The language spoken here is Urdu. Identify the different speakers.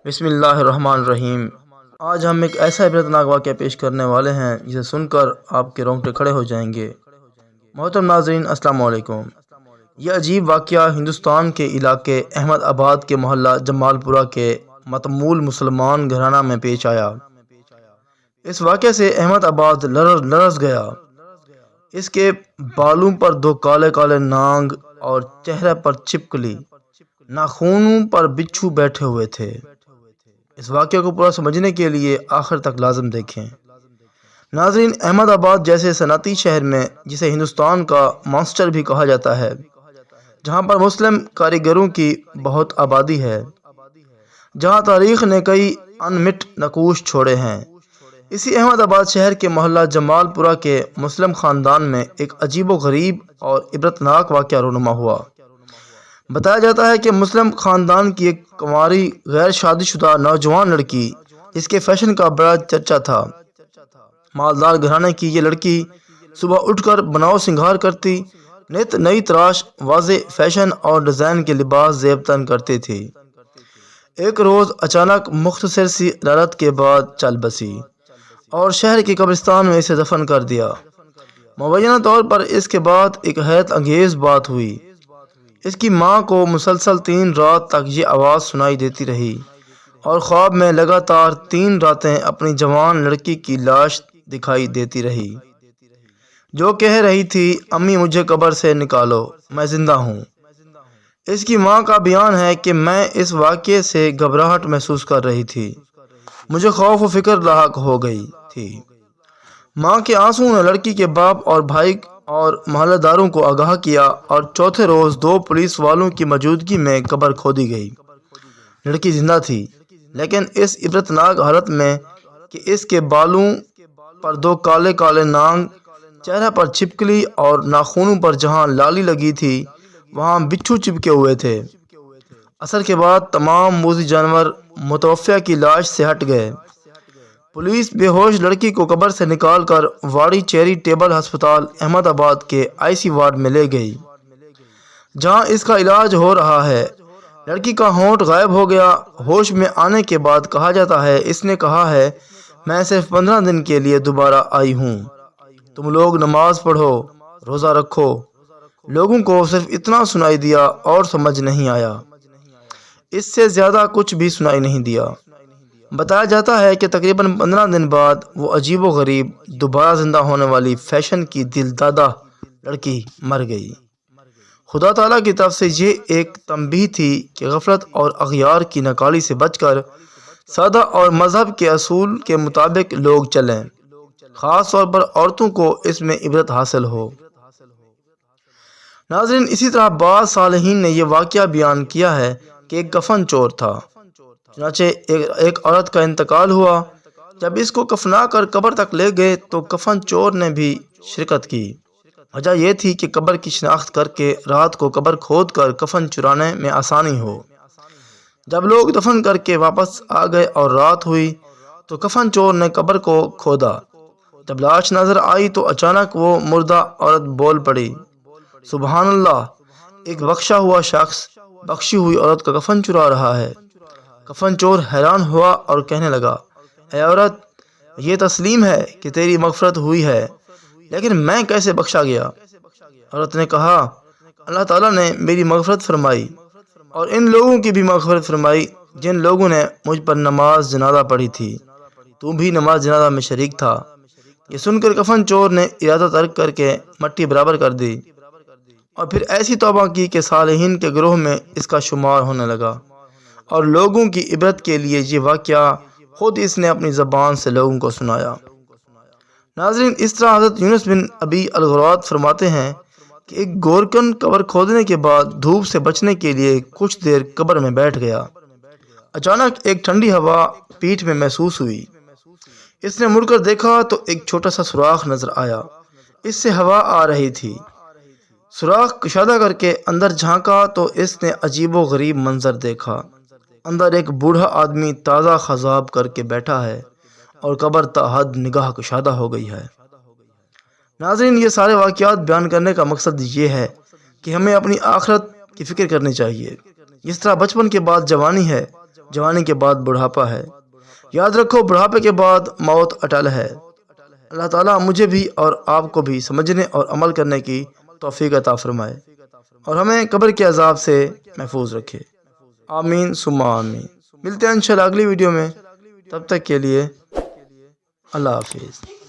Speaker 1: بسم اللہ الرحمن الرحیم۔ آج ہم ایک ایسا عبرتناک واقعہ پیش کرنے والے ہیں جسے سن کر آپ کے رونگٹے کھڑے ہو جائیں گے۔ محترم ناظرین، السلام علیکم۔ یہ عجیب واقعہ ہندوستان کے علاقے احمد آباد کے محلہ جمال پورہ کے متمول مسلمان گھرانہ میں پیش آیا۔ اس واقعے سے احمد آباد لرز گیا۔ اس کے بالوں پر دو کالے کالے نانگ اور چہرے پر چھپکلی، ناخنوں پر بچھو بیٹھے ہوئے تھے۔ اس واقعے کو پورا سمجھنے کے لیے آخر تک لازم دیکھیں۔ ناظرین، احمد آباد جیسے صنعتی شہر میں، جسے ہندوستان کا مانچسٹر بھی کہا جاتا ہے، جہاں پر مسلم کاریگروں کی بہت آبادی ہے، جہاں تاریخ نے کئی انمٹ نقوش چھوڑے ہیں، اسی احمد آباد شہر کے محلہ جمال پورہ کے مسلم خاندان میں ایک عجیب و غریب اور عبرتناک واقعہ رونما ہوا۔ بتایا جاتا ہے کہ مسلم خاندان کی ایک کنواری غیر شادی شدہ نوجوان لڑکی، جس کے فیشن کا بڑا چرچا تھا، مالدار گھرانے کی یہ لڑکی صبح اٹھ کر بناؤ سنگھار کرتی، نت نئی تراش، واضح فیشن اور ڈیزائن کے لباس زیب تن کرتی تھی۔ ایک روز اچانک مختصر سی عدالت کے بعد چل بسی اور شہر کے قبرستان میں اسے دفن کر دیا۔ مبینہ طور پر اس کے بعد ایک حیرت انگیز بات ہوئی۔ اس کی ماں کو مسلسل 3 رات تک یہ آواز سنائی دیتی رہی اور خواب میں لگاتار 3 راتیں اپنی جوان لڑکی کی لاش دکھائی دیتی رہی، جو کہہ رہی تھی، امی مجھے قبر سے نکالو، میں زندہ ہوں۔ اس کی ماں کا بیان ہے کہ میں اس واقعے سے گھبراہٹ محسوس کر رہی تھی، مجھے خوف و فکر لاحق ہو گئی تھی۔ ماں کے آنسوؤں نے لڑکی کے باپ اور بھائی اور محلہ داروں کو آگاہ کیا اور چوتھے روز 2 پولیس والوں کی موجودگی میں قبر کھودی گئی۔ لڑکی زندہ تھی، لیکن اس عبرتناک حالت میں کہ اس کے بالوں پر 2 کالے کالے نانگ، چہرے پر چھپکلی اور ناخنوں پر جہاں لالی لگی تھی وہاں بچھو چپکے ہوئے تھے۔ عصر کے بعد تمام موذی جانور متوفیہ کی لاش سے ہٹ گئے۔ پولیس بے ہوش لڑکی کو قبر سے نکال کر واڑی چیری ٹیبل ہسپتال احمد آباد کے IC وارڈ میں لے گئی، جہاں اس کا علاج ہو رہا ہے۔ لڑکی کا ہونٹ غائب ہو گیا۔ ہوش میں آنے کے بعد کہا جاتا ہے، اس نے کہا ہے، میں صرف 15 دن کے لیے دوبارہ آئی ہوں، تم لوگ نماز پڑھو، روزہ رکھو۔ لوگوں کو صرف اتنا سنائی دیا اور سمجھ نہیں آیا، اس سے زیادہ کچھ بھی سنائی نہیں دیا۔ بتایا جاتا ہے کہ تقریباً 15 دن بعد وہ عجیب و غریب دوبارہ زندہ ہونے والی فیشن کی دل دادہ لڑکی مر گئی۔ خدا تعالیٰ کی طرف سے یہ ایک تنبیہ تھی کہ غفلت اور اغیار کی ناکالی سے بچ کر سادہ اور مذہب کے اصول کے مطابق لوگ چلیں، خاص طور پر عورتوں کو اس میں عبرت حاصل ہو۔ ناظرین، اسی طرح بعض صالحین نے یہ واقعہ بیان کیا ہے کہ ایک کفن چور تھا۔ چنانچہ ایک عورت کا انتقال ہوا۔ جب اس کو کفنا کر قبر تک لے گئے تو کفن چور نے بھی شرکت کی۔ وجہ یہ تھی کہ قبر کی شناخت کر کے رات کو قبر کھود کر کفن چرانے میں آسانی ہو۔ جب لوگ دفن کر کے واپس آ گئے اور رات ہوئی تو کفن چور نے قبر کو کھودا۔ جب لاش نظر آئی تو اچانک وہ مردہ عورت بول پڑی، سبحان اللہ، ایک بخشا ہوا شخص بخشی ہوئی عورت کا کفن چرا رہا ہے۔ کفن چور حیران ہوا اور کہنے لگا، اے عورت، یہ تسلیم ہے کہ تیری مغفرت ہوئی ہے، لیکن میں کیسے بخشا گیا؟ عورت نے کہا، اللہ تعالیٰ نے میری مغفرت فرمائی اور ان لوگوں کی بھی مغفرت فرمائی جن لوگوں نے مجھ پر نماز جنازہ پڑھی تھی، تو بھی نماز جنازہ میں شریک تھا۔ یہ سن کر کفن چور نے ارادہ ترک کر کے مٹی برابر کر دی اور پھر ایسی توبہ کی کہ صالحین کے گروہ میں اس کا شمار ہونے لگا، اور لوگوں کی عبرت کے لیے یہ واقعہ خود اس نے اپنی زبان سے لوگوں کو سنایا۔ ناظرین، اس طرح حضرت یونس بن ابی الغرات فرماتے ہیں کہ ایک گورکن قبر کھودنے کے بعد دھوپ سے بچنے کے لیے کچھ دیر قبر میں بیٹھ گیا۔ اچانک ایک ٹھنڈی ہوا پیٹھ میں محسوس ہوئی۔ اس نے مڑ کر دیکھا تو ایک چھوٹا سا سوراخ نظر آیا، اس سے ہوا آ رہی تھی۔ سوراخ کشادہ کر کے اندر جھانکا تو اس نے عجیب و غریب منظر دیکھا۔ اندر ایک بوڑھا آدمی تازہ خضاب کر کے بیٹھا ہے اور قبر تا حد نگاہ کشادہ ہو گئی ہے۔ ناظرین، یہ سارے واقعات بیان کرنے کا مقصد یہ ہے کہ ہمیں اپنی آخرت کی فکر کرنی چاہیے۔ جس طرح بچپن کے بعد جوانی ہے جوانی کے بعد بڑھاپا ہے۔ یاد رکھو بڑھاپے کے بعد موت اٹل ہے۔ اللہ تعالیٰ مجھے بھی اور آپ کو بھی سمجھنے اور عمل کرنے کی توفیق عطا فرمائے اور ہمیں قبر کے عذاب سے محفوظ رکھے۔ آمین ثم آمین۔ ملتے ہیں انشاءاللہ اگلی ویڈیو میں، تب تک کے لیے اللہ حافظ۔